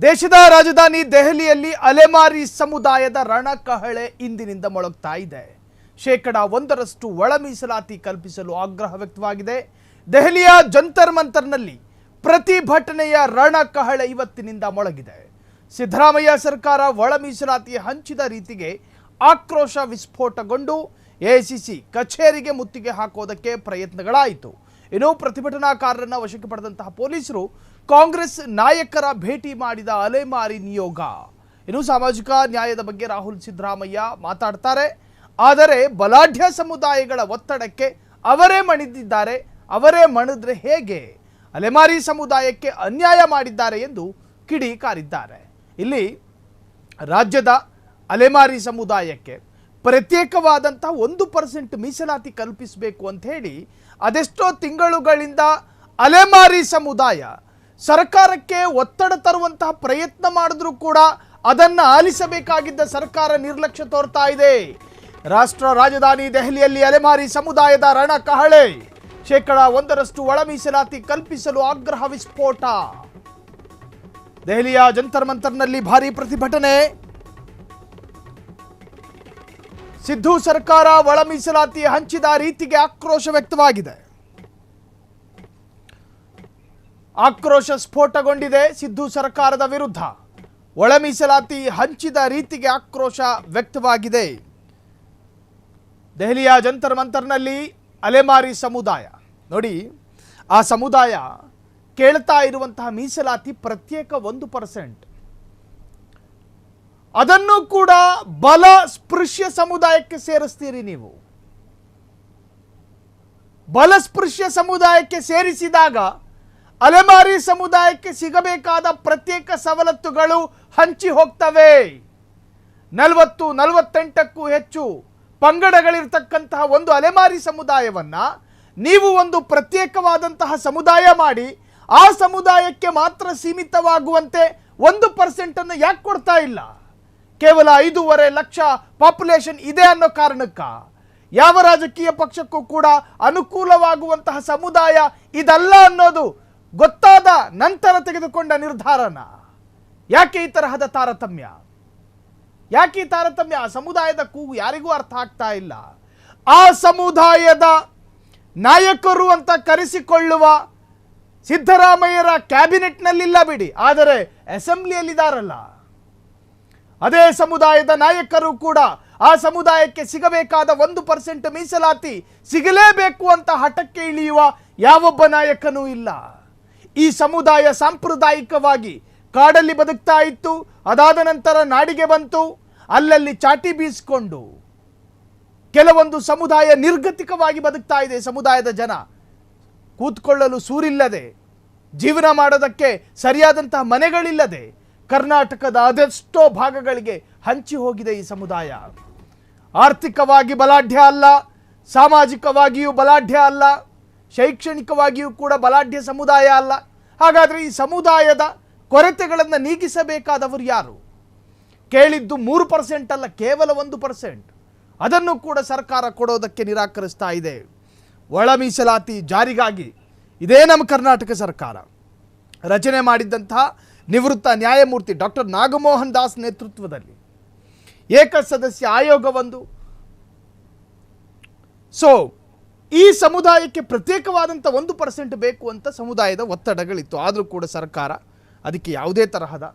ದೇಶದ ರಾಜಧಾನಿ ದೆಹಲಿಯಲ್ಲಿ ಅಲೆಮಾರಿ ಸಮುದಾಯದ ರಣಕಹಳೆ ಇಂದಿನಿಂದ ಮೊಳಗ್ತಾ ಇದೆ. 1% ಒಳ ಮೀಸಲಾತಿ ಕಲ್ಪಿಸಲು ಆಗ್ರಹ ವ್ಯಕ್ತವಾಗಿದೆ. ದೆಹಲಿಯ ಜಂತರ್ ಮಂತರ್ನಲ್ಲಿ ಪ್ರತಿಭಟನೆಯ ರಣಕಹಳೆ ಇವತ್ತಿನಿಂದ ಮೊಳಗಿದೆ. ಸಿದ್ದರಾಮಯ್ಯ ಸರ್ಕಾರ ಒಳ ಮೀಸಲಾತಿ ಹಂಚಿದ ರೀತಿಗೆ ಆಕ್ರೋಶ ವಿಸ್ಫೋಟಗೊಂಡು ಎಐಸಿಸಿ ಕಚೇರಿಗೆ ಮುತ್ತಿಗೆ ಹಾಕೋದಕ್ಕೆ ಪ್ರಯತ್ನಗಳಾಯಿತು. ಇನ್ನು ಪ್ರತಿಭಟನಾಕಾರರನ್ನು ವಶಕ್ಕೆ ಪಡೆದಂತಹ ಪೊಲೀಸರು ಕಾಂಗ್ರೆಸ್ ನಾಯಕರ ಭೇಟಿ ಮಾಡಿದ ಅಲೆಮಾರಿ ನಿಯೋಗ. ಇನ್ನು ಸಾಮಾಜಿಕ ನ್ಯಾಯದ ಬಗ್ಗೆ ರಾಹುಲ್ ಸಿದ್ದರಾಮಯ್ಯ ಮಾತಾಡ್ತಾರೆ. ಆದರೆ ಬಲಾಢ್ಯ ಸಮುದಾಯಗಳ ಒತ್ತಡಕ್ಕೆ ಅವರೇ ಮಣಿದಿದ್ದಾರೆ. ಅವರೇ ಮಣಿದ್ರೆ ಹೇಗೆ? ಅಲೆಮಾರಿ ಸಮುದಾಯಕ್ಕೆ ಅನ್ಯಾಯ ಮಾಡಿದ್ದಾರೆ ಎಂದು ಕಿಡಿಕಾರಿದ್ದಾರೆ. ಇಲ್ಲಿ ರಾಜ್ಯದ ಅಲೆಮಾರಿ ಸಮುದಾಯಕ್ಕೆ ಪ್ರತ್ಯೇಕವಾದಂತಹ 1% ಮೀಸಲಾತಿ ಕಲ್ಪಿಸಬೇಕು ಅಂತ ಹೇಳಿ ಅದೆಷ್ಟೋ ತಿಂಗಳುಗಳಿಂದ ಅಲೆಮಾರಿ ಸಮುದಾಯ ಸರ್ಕಾರಕ್ಕೆ ಒತ್ತಡ ತರುವಂತಹ ಪ್ರಯತ್ನ ಮಾಡಿದ್ರೂ ಕೂಡ ಅದನ್ನು ಆಲಿಸಬೇಕಾಗಿದ್ದ ಸರ್ಕಾರ ನಿರ್ಲಕ್ಷ್ಯ ತೋರ್ತಾ ಇದೆ. ರಾಷ್ಟ್ರ ರಾಜಧಾನಿ ದೆಹಲಿಯಲ್ಲಿ ಅಲೆಮಾರಿ ಸಮುದಾಯದ ರಣಕಹಳೆ. 1% ಒಳ ಮೀಸಲಾತಿ ಕಲ್ಪಿಸಲು ಆಗ್ರಹ ವಿಸ್ಫೋಟ. ದೆಹಲಿಯ ಜಂತರ್ ಮಂತರ್ನಲ್ಲಿ ಭಾರೀ ಪ್ರತಿಭಟನೆ. ಸಿದ್ದು ಸರ್ಕಾರ ಒಳ ಮೀಸಲಾತಿ ಹಂಚಿದ ರೀತಿಗೆ ಆಕ್ರೋಶ ವ್ಯಕ್ತವಾಗಿದೆ. ಆಕ್ರೋಶ ಸ್ಫೋಟಗೊಂಡಿದೆ ಸಿದ್ದು ಸರ್ಕಾರದ ವಿರುದ್ಧ. ಒಳ ಮೀಸಲಾತಿ ಹಂಚಿದ ರೀತಿಗೆ ಆಕ್ರೋಶ ವ್ಯಕ್ತವಾಗಿದೆ. ದೆಹಲಿಯ ಜಂತರ್ ಮಂತರ್ನಲ್ಲಿ ಅಲೆಮಾರಿ ಸಮುದಾಯ ನೋಡಿ, ಆ ಸಮುದಾಯ ಕೇಳ್ತಾ ಇರುವಂತಹ ಮೀಸಲಾತಿ ಪ್ರತ್ಯೇಕ 1%. ಅದನ್ನು ಕೂಡ ಬಲ ಸ್ಪೃಶ್ಯ ಸಮುದಾಯಕ್ಕೆ ಸೇರಿಸ್ತೀರಿ ನೀವು. ಬಲ ಸ್ಪೃಶ್ಯ ಸಮುದಾಯಕ್ಕೆ ಸೇರಿಸಿದಾಗ ಅಲೆಮಾರಿ ಸಮುದಾಯಕ್ಕೆ ಸಿಗಬೇಕಾದ ಪ್ರತ್ಯೇಕ ಸವಲತ್ತುಗಳು ಹಂಚಿ ಹೋಗ್ತವೆ. 40-48ಕ್ಕೂ ಹೆಚ್ಚು ಪಂಗಡಗಳಿರ್ತಕ್ಕಂತಹ ಒಂದು ಅಲೆಮಾರಿ ಸಮುದಾಯವನ್ನ ನೀವು ಒಂದು ಪ್ರತ್ಯೇಕವಾದಂತಹ ಸಮುದಾಯ ಮಾಡಿ ಆ ಸಮುದಾಯಕ್ಕೆ ಮಾತ್ರ ಸೀಮಿತವಾಗುವಂತೆ 1% ಅನ್ನು ಯಾಕೆ ಕೊಡ್ತಾ ಇಲ್ಲ? ಕೇವಲ 5.5 ಲಕ್ಷ ಪಾಪ್ಯುಲೇಷನ್ ಇದೆ ಅನ್ನೋ ಕಾರಣಕ್ಕ ಯಾವ ರಾಜಕೀಯ ಪಕ್ಷಕ್ಕೂ ಕೂಡ ಅನುಕೂಲವಾಗುವಂತಹ ಸಮುದಾಯ ಇದಲ್ಲ ಅನ್ನೋದು ಗೊತ್ತಾದ ನಂತರ ತೆಗೆದುಕೊಂಡ ನಿರ್ಧಾರನ. ಯಾಕೆ ಈ ತರಹದ ತಾರತಮ್ಯ? ಯಾಕೆ ಈ ತಾರತಮ್ಯ? ಆ ಸಮುದಾಯದ ಕೂಗು ಯಾರಿಗೂ ಅರ್ಥ ಆಗ್ತಾ ಇಲ್ಲ. ಆ ಸಮುದಾಯದ ನಾಯಕರು ಅಂತ ಕರೆಸಿಕೊಳ್ಳುವ ಸಿದ್ದರಾಮಯ್ಯರ ಕ್ಯಾಬಿನೆಟ್ನಲ್ಲಿಲ್ಲ ಬಿಡಿ, ಆದರೆ ಅಸೆಂಬ್ಲಿಯಲ್ಲಿದ್ದಾರಲ್ಲ, ಅದೇ ಸಮುದಾಯದ ನಾಯಕರು ಕೂಡ ಆ ಸಮುದಾಯಕ್ಕೆ ಸಿಗಬೇಕಾದ 1% ಮೀಸಲಾತಿ ಸಿಗಲೇಬೇಕು ಅಂತ ಹಠಕ್ಕೆ ಇಳಿಯುವ ಯಾವೊಬ್ಬ ನಾಯಕನೂ ಇಲ್ಲ. ಈ ಸಮುದಾಯ ಸಾಂಪ್ರದಾಯಿಕವಾಗಿ ಕಾಡಲ್ಲಿ ಬದುಕ್ತಾ ಇತ್ತು. ಅದಾದ ನಂತರ ನಾಡಿಗೆ ಬಂತು. ಅಲ್ಲಲ್ಲಿ ಚಾಟಿ ಬೀಸಿಕೊಂಡು ಕೆಲವೊಂದು ಸಮುದಾಯ ನಿರ್ಗತಿಕವಾಗಿ ಬದುಕ್ತಾ ಇದೆ. ಸಮುದಾಯದ ಜನ ಕೂತ್ಕೊಳ್ಳಲು ಸೂರಿಲ್ಲದೆ, ಜೀವನ ಮಾಡೋದಕ್ಕೆ ಸರಿಯಾದಂತಹ ಮನೆಗಳಿಲ್ಲದೆ ಕರ್ನಾಟಕದ ಅದೆಷ್ಟೋ ಭಾಗಗಳಿಗೆ ಹಂಚಿ ಹೋಗಿದೆ ಈ ಸಮುದಾಯ. ಆರ್ಥಿಕವಾಗಿ ಬಲಾಢ್ಯ ಅಲ್ಲ, ಸಾಮಾಜಿಕವಾಗಿಯೂ ಬಲಾಢ್ಯ ಅಲ್ಲ, ಶೈಕ್ಷಣಿಕವಾಗಿಯೂ ಕೂಡ ಬಲಾಢ್ಯ ಸಮುದಾಯ ಅಲ್ಲ. ಹಾಗಾದರೆ ಈ ಸಮುದಾಯದ ಕೊರತೆಗಳನ್ನು ನೀಗಿಸಬೇಕಾದವರು ಯಾರು? ಕೇಳಿದ್ದು 3% ಅಲ್ಲ, ಕೇವಲ 1%. ಅದನ್ನು ಕೂಡ ಸರ್ಕಾರ ಕೊಡೋದಕ್ಕೆ ನಿರಾಕರಿಸ್ತಾ ಇದೆ. ಒಳ ಮೀಸಲಾತಿ ಜಾರಿಗಾಗಿ ಇದೇ ನಮ್ಮ ಕರ್ನಾಟಕ ಸರ್ಕಾರ ರಚನೆ ಮಾಡಿದ್ದಂತಹ ನಿವೃತ್ತ ನ್ಯಾಯಮೂರ್ತಿ ಡಾಕ್ಟರ್ ನಾಗಮೋಹನ್ ದಾಸ್ ನೇತೃತ್ವದಲ್ಲಿ ಏಕಸದಸ್ಯ ಆಯೋಗವೊಂದು. ಈ ಸಮುದಾಯಕ್ಕೆ ಪ್ರತ್ಯೇಕವಾದಂಥ 1% ಬೇಕು ಅಂತ ಸಮುದಾಯದ ಒತ್ತಡಗಳಿತ್ತು. ಆದರೂ ಕೂಡ ಸರ್ಕಾರ ಅದಕ್ಕೆ ಯಾವುದೇ ತರಹದ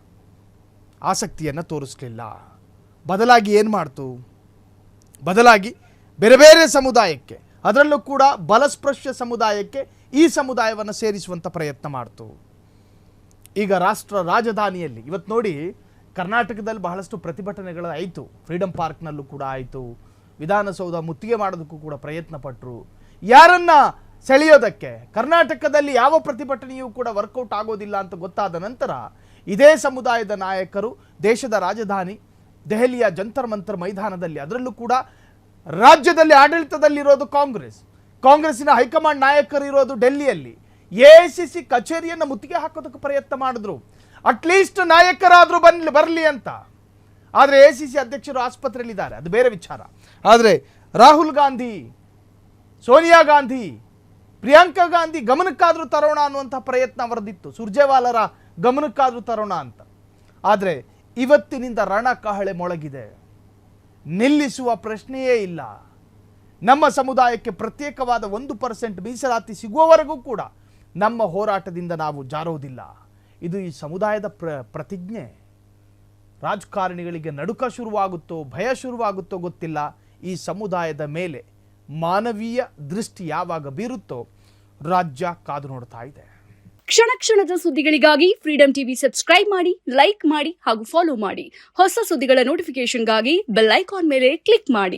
ಆಸಕ್ತಿಯನ್ನು ತೋರಿಸಲಿಲ್ಲ. ಬದಲಾಗಿ ಏನು ಮಾಡ್ತು? ಬದಲಾಗಿ ಬೇರೆ ಬೇರೆ ಸಮುದಾಯಕ್ಕೆ, ಅದರಲ್ಲೂ ಕೂಡ ಬಲಸ್ಪೃಶ್ಯ ಸಮುದಾಯಕ್ಕೆ ಈ ಸಮುದಾಯವನ್ನು ಸೇರಿಸುವಂಥ ಪ್ರಯತ್ನ ಮಾಡ್ತು. ಈಗ ರಾಷ್ಟ್ರ ರಾಜಧಾನಿಯಲ್ಲಿ ಇವತ್ತು ನೋಡಿ, ಕರ್ನಾಟಕದಲ್ಲಿ ಬಹಳಷ್ಟು ಪ್ರತಿಭಟನೆಗಳು ಆಯಿತು. ಫ್ರೀಡಂ ಪಾರ್ಕ್ನಲ್ಲೂ ಕೂಡ ಆಯಿತು. ವಿಧಾನಸೌಧ ಮುತ್ತಿಗೆ ಮಾಡೋದಕ್ಕೂ ಕೂಡ ಪ್ರಯತ್ನ ಪಟ್ಟರು. ಯಾರನ್ನ ಸೆಳೆಯೋದಕ್ಕೆ? ಕರ್ನಾಟಕದಲ್ಲಿ ಯಾವ ಪ್ರತಿಭಟನೆಯೂ ಕೂಡ ವರ್ಕೌಟ್ ಆಗೋದಿಲ್ಲ ಅಂತ ಗೊತ್ತಾದ ನಂತರ ಇದೇ ಸಮುದಾಯದ ನಾಯಕರು ದೇಶದ ರಾಜಧಾನಿ ದೆಹಲಿಯ ಜಂತರ್ ಮಂತರ್ ಮೈದಾನದಲ್ಲಿ, ಅದರಲ್ಲೂ ಕೂಡ ರಾಜ್ಯದಲ್ಲಿ ಆಡಳಿತದಲ್ಲಿರೋದು ಕಾಂಗ್ರೆಸ್ಸಿನ ಹೈಕಮಾಂಡ್ ನಾಯಕರು ಇರೋದು ಡೆಲ್ಲಿಯಲ್ಲಿ, ಎಐಸಿಸಿ ಕಚೇರಿಯನ್ನು ಮುತ್ತಿಗೆ ಹಾಕೋದಕ್ಕೆ ಪ್ರಯತ್ನ ಮಾಡಿದ್ರು. ಅಟ್ಲೀಸ್ಟ್ ನಾಯಕರಾದರೂ ಬರಲಿ ಅಂತ. ಆದರೆ ಎಐಸಿಸಿ ಅಧ್ಯಕ್ಷರು ಆಸ್ಪತ್ರೆಯಲ್ಲಿದ್ದಾರೆ, ಅದು ಬೇರೆ ವಿಚಾರ. ಆದರೆ ರಾಹುಲ್ ಗಾಂಧಿ, ಸೋನಿಯಾ ಗಾಂಧಿ, ಪ್ರಿಯಾಂಕಾ ಗಾಂಧಿ ಗಮನಕ್ಕಾದರೂ ತರೋಣ ಅನ್ನುವಂಥ ಪ್ರಯತ್ನ ಅವರದಿತ್ತು. ಸುರ್ಜೇವಾಲರ ಗಮನಕ್ಕಾದರೂ ತರೋಣ ಅಂತ. ಆದರೆ ಇವತ್ತಿನಿಂದ ರಣಕಹಳೆ ಮೊಳಗಿದೆ. ನಿಲ್ಲಿಸುವ ಪ್ರಶ್ನೆಯೇ ಇಲ್ಲ. ನಮ್ಮ ಸಮುದಾಯಕ್ಕೆ ಪ್ರತ್ಯೇಕವಾದ 1% ಮೀಸಲಾತಿ ಸಿಗುವವರೆಗೂ ಕೂಡ ನಮ್ಮ ಹೋರಾಟದಿಂದ ನಾವು ಜಾರುವುದಿಲ್ಲ. ಇದು ಈ ಸಮುದಾಯದ ಪ್ರತಿಜ್ಞೆ. ರಾಜಕಾರಣಿಗಳಿಗೆ ನಡುಕ ಶುರುವಾಗುತ್ತೋ ಭಯ ಶುರುವಾಗುತ್ತೋ ಗೊತ್ತಿಲ್ಲ. ಈ ಸಮುದಾಯದ ಮೇಲೆ ಮಾನವೀಯ ದೃಷ್ಟಿ ಯಾವಾಗ ಬೀರುತ್ತೋ ರಾಜ್ಯ ಕಾದು ನೋಡ್ತಾ ಇದೆ. ಕ್ಷಣ ಕ್ಷಣದ ಸುದ್ದಿಗಳಿಗಾಗಿ ಫ್ರೀಡಂ ಟಿವಿ ಸಬ್ಸ್ಕ್ರೈಬ್ ಮಾಡಿ, ಲೈಕ್ ಮಾಡಿ ಹಾಗೂ ಫಾಲೋ ಮಾಡಿ. ಹೊಸ ಸುದ್ದಿಗಳ ನೋಟಿಫಿಕೇಶನ್ಗಾಗಿ ಬೆಲ್ ಐಕಾನ್ ಮೇಲೆ ಕ್ಲಿಕ್ ಮಾಡಿ.